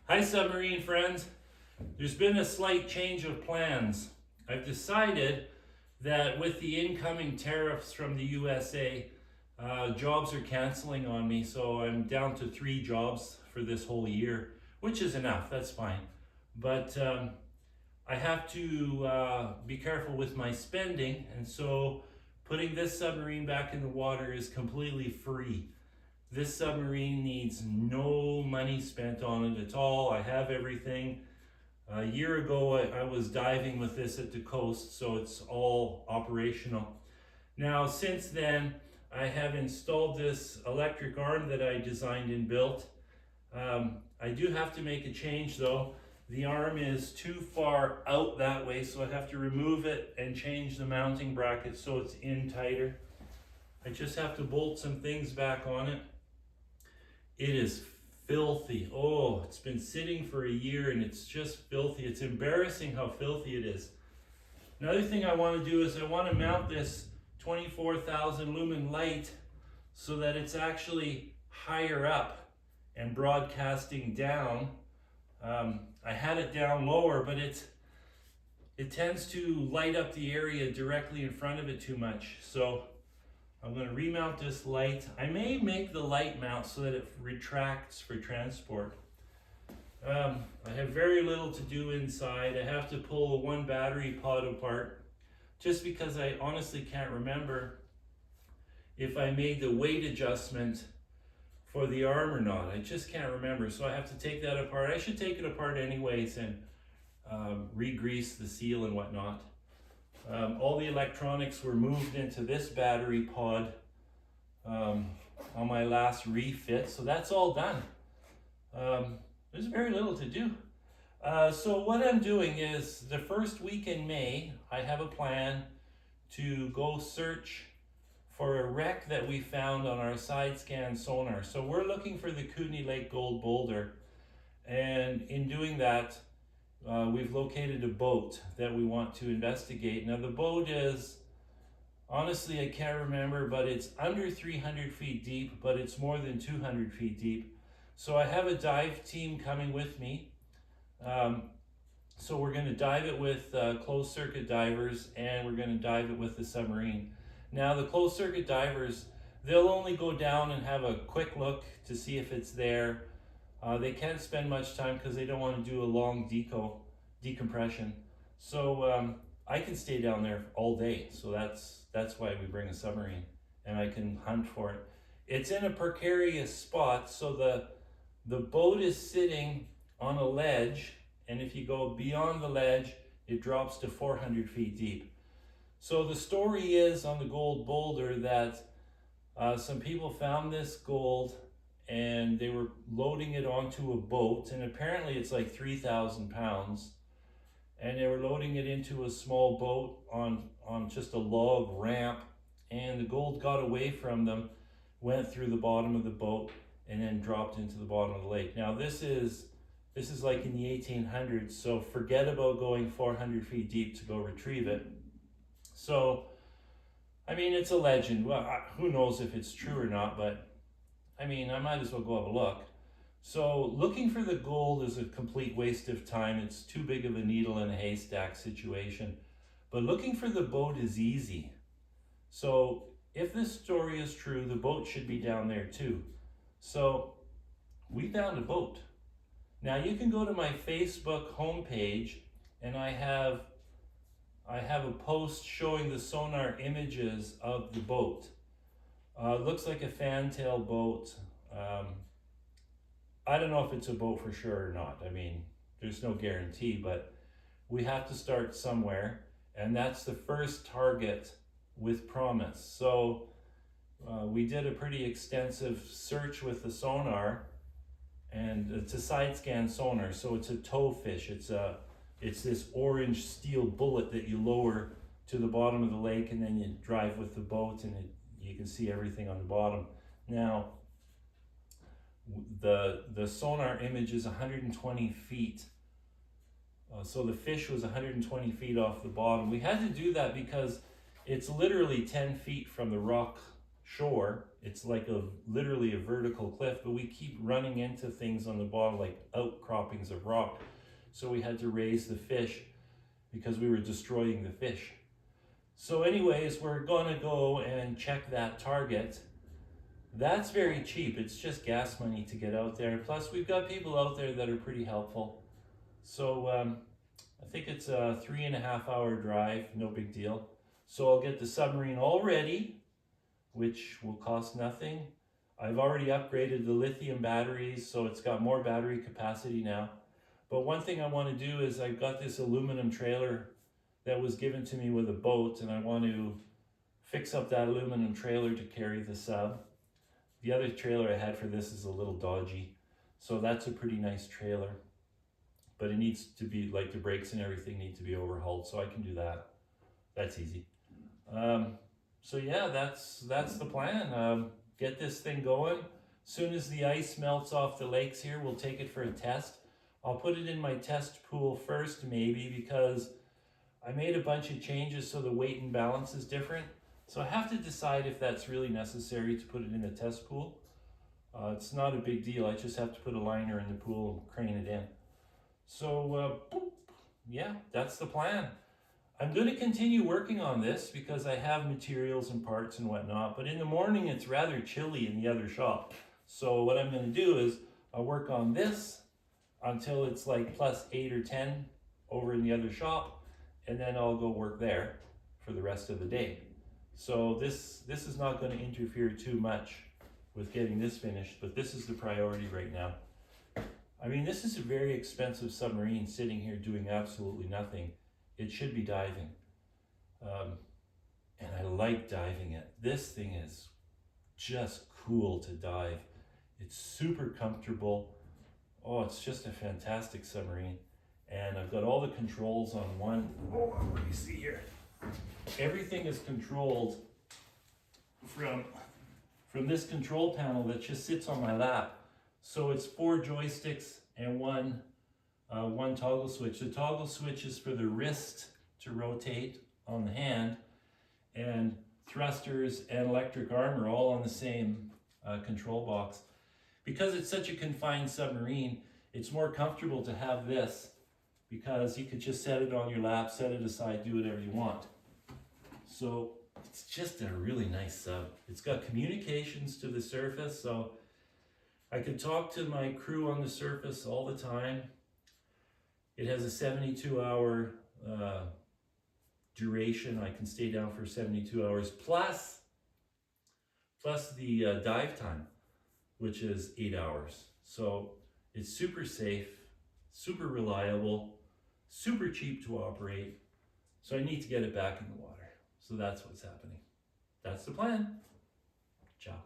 Hi submarine friends. There's been a slight change of plans. I've decided that with the incoming tariffs from the USA, jobs are canceling on me, so I'm down to 3 jobs for this whole year, which is enough, that's fine. But I have to be careful with my spending, and so putting this submarine back in the water is completely free. This submarine needs no money spent on it at all. I have everything. A year ago, I was diving with this at the coast, so it's all operational. Now, since then, I have installed this electric arm that I designed and built. I do have to make a change though. The arm is too far out that way, so I have to remove it and change the mounting bracket so it's in tighter. I just have to bolt some things back on it. It is filthy. Oh, it's been sitting for a year and it's just filthy. It's embarrassing how filthy it is. Another thing I want to do is I want to mount this 24,000 lumen light so that it's actually higher up and broadcasting down. I had it down lower, but it tends to light up the area directly in front of it too much. So I'm going to remount this light. I may make the light mount so that it retracts for transport. I have very little to do inside. I have to pull one battery pod apart just because I honestly can't remember if I made the weight adjustment for the arm or not. I just can't remember, so I have to take that apart. I should take it apart anyways and re-grease the seal and whatnot. All the electronics were moved into this battery pod on my last refit, so that's all done. There's very little to do. So what I'm doing is the first week in May, I have a plan to go search for a wreck that we found on our side scan sonar. So we're looking for the Kootenay Lake gold boulder, and in doing that, we've located a boat that we want to investigate. Now the boat is, honestly I can't remember, but it's under 300 feet deep, but it's more than 200 feet deep. So I have a dive team coming with me. So we're going to dive it with closed circuit divers, and we're going to dive it with the submarine. Now the closed circuit divers, they'll only go down and have a quick look to see if it's there. They can't spend much time because they don't want to do a long decompression. So I can stay down there all day. So that's why we bring a submarine, and I can hunt for it. It's in a precarious spot, so the boat is sitting on a ledge, and if you go beyond the ledge, it drops to 400 feet deep. So the story is on the gold boulder that some people found this gold and they were loading it onto a boat, and apparently it's like 3,000 pounds, and they were loading it into a small boat on just a log ramp, and the gold got away from them, went through the bottom of the boat, and then dropped into the bottom of the lake. Now this is like in the 1800s, so forget about going 400 feet deep to go retrieve it. So I mean, it's a legend. Well, who knows if it's true or not, but I mean, I might as well go have a look. So looking for the gold is a complete waste of time. It's too big of a needle in a haystack situation. But looking for the boat is easy. So if this story is true, the boat should be down there too. So we found a boat. Now you can go to my Facebook homepage, and I have a post showing the sonar images of the boat. Looks like a fantail boat. I don't know if it's a boat for sure or not. I mean, there's no guarantee, but we have to start somewhere, and that's the first target with promise. So we did a pretty extensive search with the sonar, and it's a side scan sonar, so it's a tow fish. It's this orange steel bullet that you lower to the bottom of the lake, and then you drive with the boat, and you can see everything on the bottom. Now, the sonar image is 120 feet. So the fish was 120 feet off the bottom. We had to do that because it's literally 10 feet from the rock shore. It's like literally a vertical cliff, but we keep running into things on the bottom, like outcroppings of rock. So we had to raise the fish because we were destroying the fish. So anyways, we're gonna go and check that target. That's very cheap. It's just gas money to get out there. Plus we've got people out there that are pretty helpful. So I think it's a 3.5 hour drive, no big deal. So I'll get the submarine all ready, which will cost nothing. I've already upgraded the lithium batteries, so it's got more battery capacity now. But one thing I want to do is I've got this aluminum trailer that was given to me with a boat, and I want to fix up that aluminum trailer to carry the sub. The other trailer I had for this is a little dodgy, so that's a pretty nice trailer. But it needs to be, like, the brakes and everything need to be overhauled, so I can do that. That's easy. So yeah, that's the plan. Get this thing going. Soon as the ice melts off the lakes here, we'll take it for a test. I'll put it in my test pool first, maybe, because I made a bunch of changes so the weight and balance is different. So I have to decide if that's really necessary to put it in a test pool. It's not a big deal. I just have to put a liner in the pool and crane it in. So yeah, that's the plan. I'm going to continue working on this because I have materials and parts and whatnot, but in the morning it's rather chilly in the other shop. So what I'm going to do is I'll work on this until it's like +8 or 10 over in the other shop, and then I'll go work there for the rest of the day. So this is not going to interfere too much with getting this finished, but this is the priority right now. I mean, this is a very expensive submarine sitting here doing absolutely nothing. It should be diving. And I like diving it. This thing is just cool to dive. It's super comfortable. Oh, it's just a fantastic submarine. And I've got all the controls on one. Oh, what do you see here? Everything is controlled from this control panel that just sits on my lap. So it's 4 joysticks and one toggle switch. The toggle switch is for the wrist to rotate on the hand, and thrusters and electric arm are all on the same control box. Because it's such a confined submarine, it's more comfortable to have this because you could just set it on your lap, set it aside, do whatever you want. So it's just a really nice sub. It's got communications to the surface, so I can talk to my crew on the surface all the time. It has a 72-hour duration. I can stay down for 72 hours plus the dive time, which is 8 hours. So it's super safe, super reliable, super cheap to operate. So I need to get it back in the water. So that's what's happening. That's the plan. Ciao.